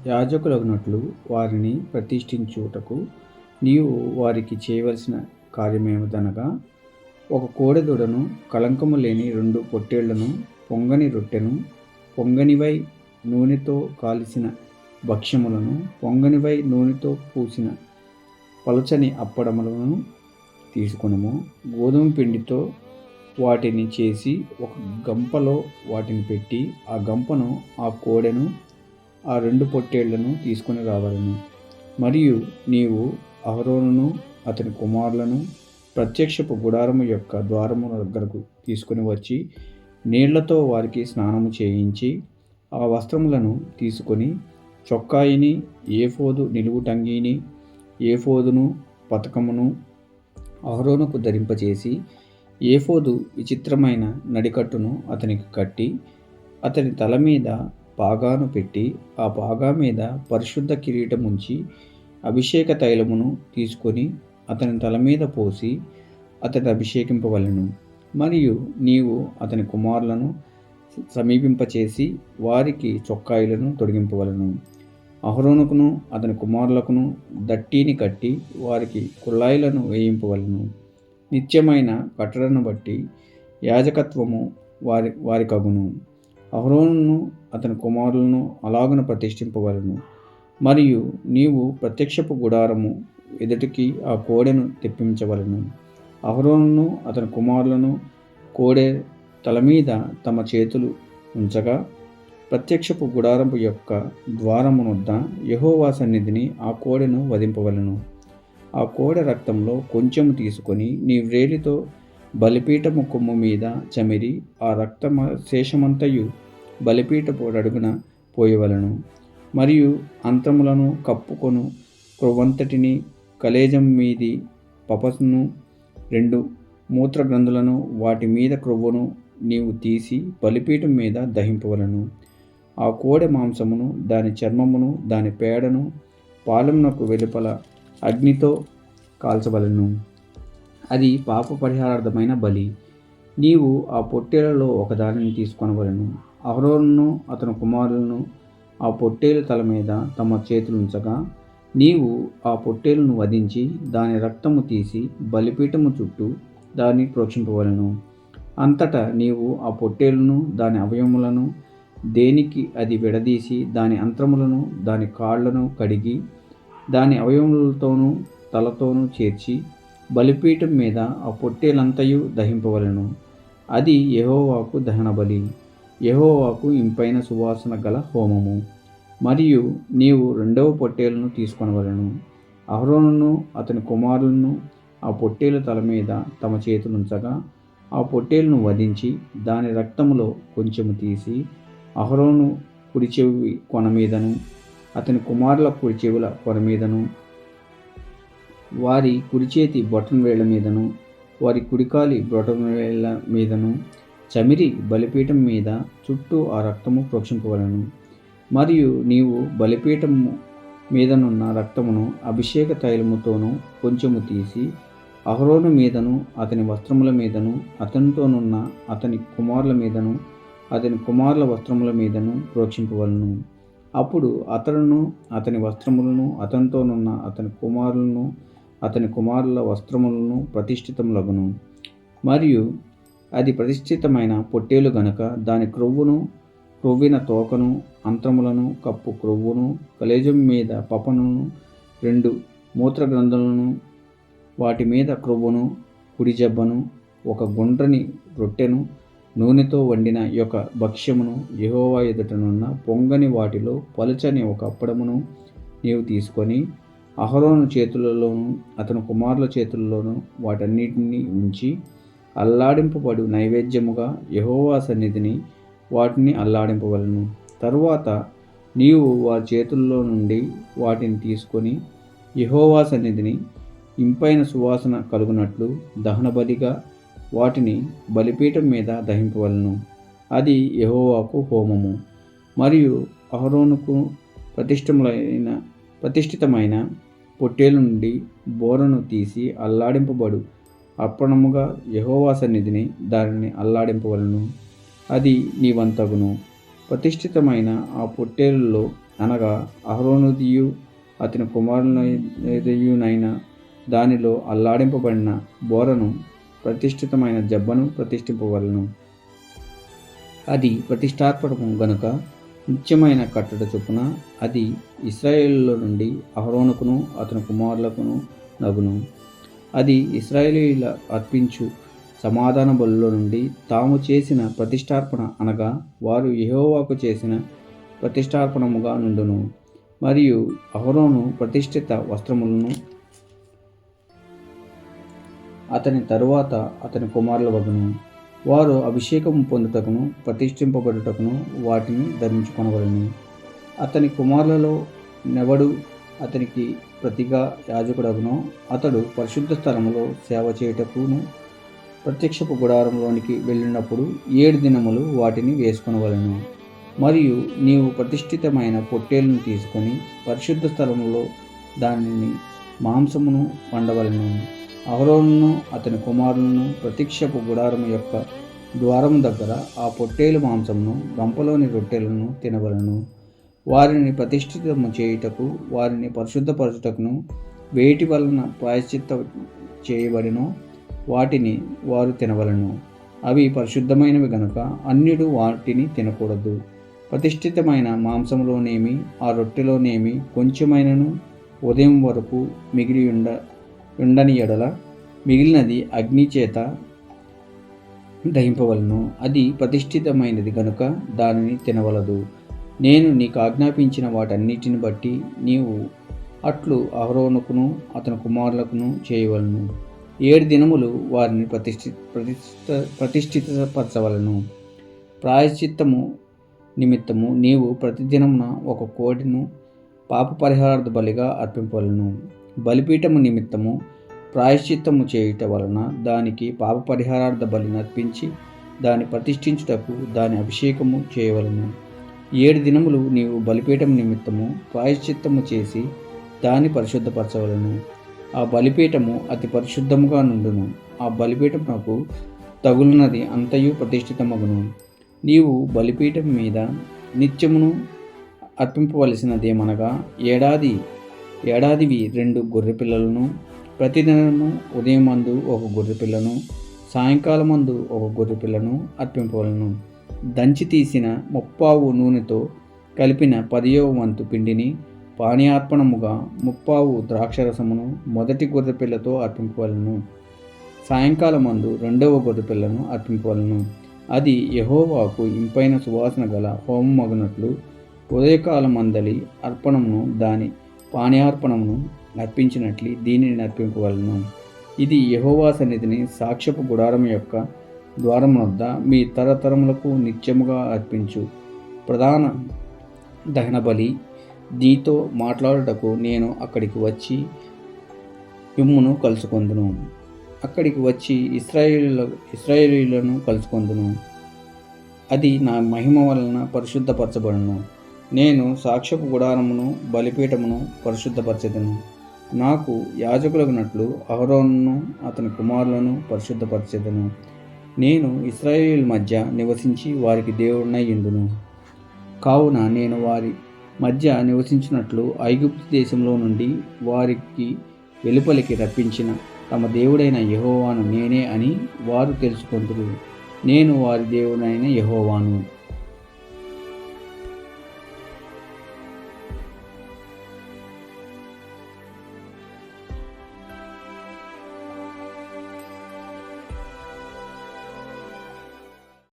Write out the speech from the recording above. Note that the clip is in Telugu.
యాజకులగునట్లు వారిని ప్రతిష్ఠించుటకు నీవు వారికి చేయవలసిన కార్యమేమిటనగా, ఒక కోడెదూడను, కళంకము లేని 2 పొట్టేళ్లను, పొంగని రొట్టెను, పొంగనివై నూనెతో కాల్చిన భక్ష్యములను, పొంగనివై నూనెతో పూసిన పలుచని అప్పడములను తీసుకొనుము. గోధుమ పిండితో వాటిని చేసి ఒక గంపలో వాటిని పెట్టి, ఆ గంపను, ఆ కోడెను, ఆ 2 పొట్టేళ్లను తీసుకొని రావలను. మరియు నీవు అహరోనును అతని కుమారులను ప్రత్యక్షపు గుడారము యొక్క ద్వారము దగ్గరకు తీసుకుని వచ్చి నీళ్లతో వారికి స్నానము చేయించి, ఆ వస్త్రములను తీసుకొని చొక్కాయిని, ఏఫోదు నిలువుటంగీని, ఏఫోదును పతకమును అహరోనుకు ధరింపచేసి, ఏఫోదు విచిత్రమైన నడికట్టును అతనికి కట్టి, అతని తల మీద పాగాను పెట్టి, ఆ పాగా మీద పరిశుద్ధ కిరీటముంచి, అభిషేక తైలమును తీసుకొని అతని తల మీద పోసి అతని అభిషేకింపవలెను. మరియు నీవు అతని కుమారులను సమీపింపచేసి వారికి చొక్కాయిలను తొడిగింపవలెను. అహరోనుకును అతని కుమారులకును దట్టీని కట్టి వారికి కుల్లాయిలను వేయింపవలెను. నిత్యమైన కట్టడను బట్టి యాజకత్వము వారికగును. అహరోనును అతని కుమారులను అలాగున ప్రతిష్ఠింపవలెను. మరియు నీవు ప్రత్యక్షపు గుడారము ఎదుటికి ఆ కోడెను తెప్పించవలెను. అహరోనును అతని కుమారులను కోడె తల మీద తమ చేతులు ఉంచగా, ప్రత్యక్షపు గుడారము యొక్క ద్వారమునొద్ద యెహోవా సన్నిధిని ఆ కోడెను వధింపవలెను. ఆ కోడె రక్తంలో కొంచెము తీసుకొని నీ వ్రేలితో బలిపీఠము కొమ్ము మీద చమిరి, ఆ శేషమంతయు బలిపీఠపు అడుగున పోయవలెను. మరియు అంతములను కప్పుకొను క్రొవ్వంతటిని, కలేజం మీది పపసును, 2 మూత్రగ్రంథులను, వాటి మీద క్రొవ్వును నీవు తీసి బలిపీఠం మీద దహింపవలెను. ఆ కోడె మాంసమును, దాని చర్మమును, దాని పేడను పాలెమునకు వెలుపల అగ్నితో కాల్చవలెను. అది పాప పరిహారార్థమైన బలి. నీవు ఆ పొట్టేళ్లలో ఒకదానిని తీసుకొనవలెను. అహరోనును అతని కుమారులను ఆ పొట్టేలు తల మీద తమ చేతులుంచగా, నీవు ఆ పొట్టేలును వధించి దాని రక్తము తీసి బలిపీఠము చుట్టూ దాన్ని ప్రోక్షింపవలెను. అంతటా నీవు ఆ పొట్టేలును, దాని అవయవములను, దేనికి అది విడదీసి దాని అంత్రములను, దాని కాళ్లను కడిగి, దాని అవయవములతోనూ తలతోనూ చేర్చి బలిపీఠం మీద ఆ పొట్టేలంతయు దహింపవలెను. అది యెహోవాకు దహనబలి, యెహోవాకు ఇంపైన సువాసన గల హోమము. మరియు నీవు 2వ పొట్టేలును తీసుకొనవలెను. అహరోనును అతని కుమారులను ఆ పొట్టేలు తల మీద తమ చేతులుంచగా, ఆ పొట్టేలును వధించి దాని రక్తములో కొంచెము తీసి అహరోను కుడి చెవి కొన మీదను, అతని కుమారుల కుడి చెవుల కొన మీదను, వారి కుడిచేతి బొటనవేళ్ల మీదను, వారి కుడికాలి బొటనవేళ్ల మీదను చమిరి బలిపీఠం మీద చుట్టూ ఆ రక్తము ప్రోక్షింపవలెను. మరియు నీవు బలిపీఠము మీదనున్న రక్తమును అభిషేక తైలముతోనూ కొంచెము తీసి అహరోను మీదను, అతని వస్త్రముల మీదను, అతనితోనున్న అతని కుమారుల మీదను, అతని కుమారుల వస్త్రముల మీదను ప్రోక్షింపవలెను. అప్పుడు అతడును, అతని వస్త్రములను, అతనితోనున్న అతని కుమారులను, అతని కుమారుల వస్త్రములను ప్రతిష్ఠితములగును. మరియు అది ప్రతిష్ఠితమైన పొట్టేలు గనుక దాని క్రొవ్వును, క్రొవ్విన తోకను, అంత్రములను, కప్పు క్రొవ్వును, కలేజం మీద పపనును, 2 మూత్రగ్రంథులను, వాటి మీద క్రొవ్వును, కుడి జబ్బను, ఒక గుండ్రని రొట్టెను, నూనెతో వండిన యొక్క భక్ష్యమును, యెహోవా ఎదుటనున్న పొంగని వాటిలో పలుచని ఒక అప్పడమును నీవు తీసుకొని అహరోను చేతులలోనూ అతని కుమారుల చేతుల్లోనూ వాటన్నిటినీ ఉంచి అల్లాడింపబడు నైవేద్యముగా యెహోవా సన్నిధిని వాటిని అల్లాడింపవలెను. తరువాత నీవు వారి చేతుల్లో నుండి వాటిని తీసుకొని యెహోవా సన్నిధిని ఇంపైన సువాసన కలుగునట్లు దహనబలిగా వాటిని బలిపీఠం మీద దహింపవలెను. అది యెహోవాకు హోమము. మరియు అహరోనుకు ప్రతిష్ఠితమైన పొట్టేలు నుండి బోరను తీసి అల్లాడింపబడు అర్పణముగా యెహోవా సన్నిధిని దానిని అల్లాడింపవలెను. అది నీ వంతగును. ప్రతిష్ఠితమైన ఆ పొట్టేలులో అనగా అహరోనుదియు అతని కుమారునియునైన దానిలో అల్లాడింపబడిన బోరను ప్రతిష్ఠితమైన జబ్బను ప్రతిష్ఠింపవలను. అది ప్రతిష్టాత్మకము గనుక నిత్యమైన కట్టడ చొప్పున అది ఇశ్రాయేలులో నుండి అహరోనుకును అతని కుమారులకును నగును. అది ఇశ్రాయేలీయుల అర్పించు సమాధాన బలుల నుండి తాము చేసిన ప్రతిష్టార్పణ అనగా వారు యెహోవాకు చేసిన ప్రతిష్టార్పణముగా నుండును. మరియు అహరోను ప్రతిష్ఠిత వస్త్రములను అతని తరువాత అతని కుమారుల వగును. వారు అభిషేకము పొందుటకును ప్రతిష్ఠింపబడుటకును వాటిని ధరించుకొనవలెను. అతని కుమారులలో నెవడు అతనికి ప్రతిగా యాజకుడగునో అతడు పరిశుద్ధ స్థలములో సేవ చేయుటకును ప్రత్యక్షపు గుడారంలోనికి వెళ్ళినప్పుడు 7 దినములు వాటిని వేసుకొనవలెను. మరియు నీవు ప్రతిష్ఠితమైన పొట్టేలును తీసుకొని పరిశుద్ధ స్థలములో దానిని మాంసమును వండవలెను. అహరోనును అతని కుమారులను ప్రత్యక్షపు గుడారము యొక్క ద్వారము దగ్గర ఆ పొట్టేలు మాంసమును గంపలోని రొట్టెలను తినవలను. వారిని ప్రతిష్ఠితము చేయుటకు వారిని పరిశుద్ధపరచుటకును వేటి వలన ప్రాయశ్చిత్త చేయబడినో వాటిని వారు తినవలను. అవి పరిశుద్ధమైనవి గనుక అన్యుడు వాటిని తినకూడదు. ప్రతిష్ఠితమైన మాంసంలోనేమి ఆ రొట్టెలోనేమి కొంచెమైనను ఉదయం వరకు మిగిలి ఉండని ఎడల మిగిలినది అగ్ని చేత దహింపవలను. అది ప్రతిష్ఠితమైనది గనుక దానిని తినవలదు. నేను నీకు ఆజ్ఞాపించిన వాటన్నిటిని బట్టి నీవు అట్లు అహరోనుకును అతని కుమారులకును చేయవలను. 7 దినములు వారిని ప్రతిష్ఠితపరచవలను. ప్రాయశ్చిత్తము నిమిత్తము నీవు ప్రతిదినమున ఒక కోడెను పాప పరిహారార్థ బలిగా అర్పింపవలను. బలిపీఠము నిమిత్తము ప్రాయశ్చిత్తము చేయుట వలన దానికి పాప పరిహారార్థ బలిని అర్పించి దాన్ని ప్రతిష్ఠించుటకు దాని అభిషేకము చేయవలను. 7 దినములు నీవు బలిపీఠం నిమిత్తము ప్రాయశ్చిత్తము చేసి దాన్ని పరిశుద్ధపరచవలను. ఆ బలిపీఠము అతి పరిశుద్ధముగా నుండును. ఆ బలిపీఠమునకు తగులున్నది అంతయు ప్రతిష్ఠితమగును. నీవు బలిపీఠం మీద నిత్యమును అర్పింపవలసినదేమనగా ఏడాదివి 2 గొర్రెపిల్లలను, ప్రతిదినము ఉదయమందు 1 గొర్రెపిల్లను, సాయంకాలమందు 1 గొర్రెపిల్లను అర్పింపవలను. దంచి తీసిన 30 నూనెతో కలిపిన 10వ వంతు పిండిని పానీయార్పణముగా 30 ద్రాక్షరసమును మొదటి గొర్రెపిల్లతో అర్పింపవలను. సాయంకాలమందు 2వ గొర్రెపిల్లను అర్పింపవలను. అది యెహోవాకు ఇంపైన సువాసన గల హోమమగునట్లు ఉదయకాలమందలి అర్పణమును దాని పానీయార్పణమును అర్పించినట్లు దీనిని అర్పింపవలను. ఇది యెహోవా సన్నిధిని సాక్ష్యపు గుడారం యొక్క ద్వారమునొద్ద మీ తరతరములకు నిత్యముగా అర్పించు ప్రధాన దహన బలి. నీతో మాట్లాడుటకు నేను అక్కడికి వచ్చి మిమ్మును కలుసుకొందును. అక్కడికి వచ్చి ఇశ్రాయేలీయులను కలుసుకొందును. అది నా మహిమ వలన పరిశుద్ధపరచబడును. నేను సాక్ష్యపు గుడారమును బలిపీఠమును పరిశుద్ధపరచెదను. నాకు యాజకులగునట్లు అహరోనును అతని కుమారులను పరిశుద్ధపరచెదను. నేను ఇశ్రాయేలీయుల మధ్య నివసించి వారికి దేవుడినై యుందును. కావున నేను వారి మధ్య నివసించినట్లు ఐగుప్తు దేశంలో నుండి వారికి వెలుపలికి రప్పించిన తమ దేవుడైన యెహోవాను నేనే అని వారు తెలుసుకొందురు. నేను వారి దేవుడైన యెహోవాను.